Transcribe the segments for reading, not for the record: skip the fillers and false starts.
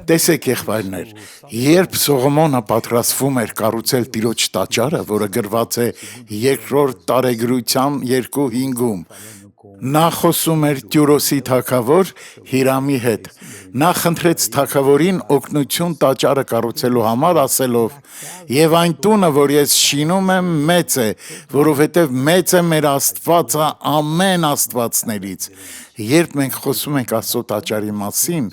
Տեսեք եղբայրներ, երբ Սողոմոնը պատրաստվում էր կառուցել Տիրոջ տաճարը, որը գրված է երկրորդ տարեգրության 2:5-ում, նա խոսում էր Տյուրոսի թագավոր Հիրամի հետ։ Նա խնդրեց թագավորին օգնություն տաճարը կառուցելու համար, ասելով. «Եվ այն տունը, որ ես շինում եմ, մեծ է, որովհետև մեծ է մեր Աստվածը ամեն աստվածներից»։ Երբ մենք խոսում ենք Աստծո տաճարի մասին,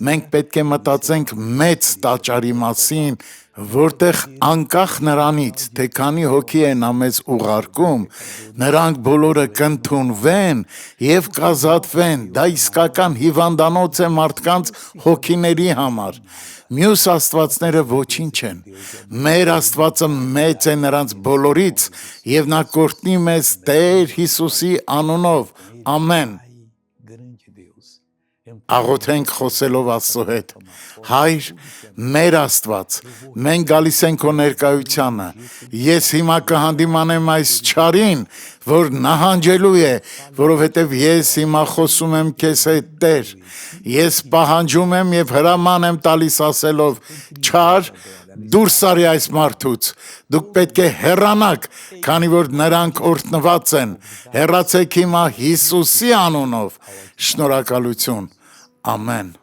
մենք պետք է մտածենք մեծ տաճարի մասին, որտեղ անկախ նրանից, թե քանի հոգի է նա մեզ ուղարկում, նրանք բոլորը կընդունվեն և կազատվեն։ Դա իսկական հիվանդանոց է մարդկանց հոգիների համար։ Մյուս աստվածները ոչինչ են։ Մեր Աստվածը մեծ է նրանց բոլորից, և նա կօրհնի մեզ Տեր Հիսուսի անունով։ Ամեն։ Աղոթենք խոսելով Աստծո հետ. Հայր, մեր Աստված, մենք գալիս ենք քո ներկայությանը։ Ես հիմա կհանդիմանեմ այս չարին, որ նահանջելու է, որովհետև ես հիմա խոսում եմ քեզ հետ, Տեր։ Ես պահանջում եմ և հրաման եմ տալիս ասելով. չար, դուրս արի այս մարդուց։ Դուք պետք է հեռանաք, քանի որ նրանք օրհնված են։ Հեռացեք հիմա Հիսուսի անունով։ Շնորհակալություն։ Ամեն։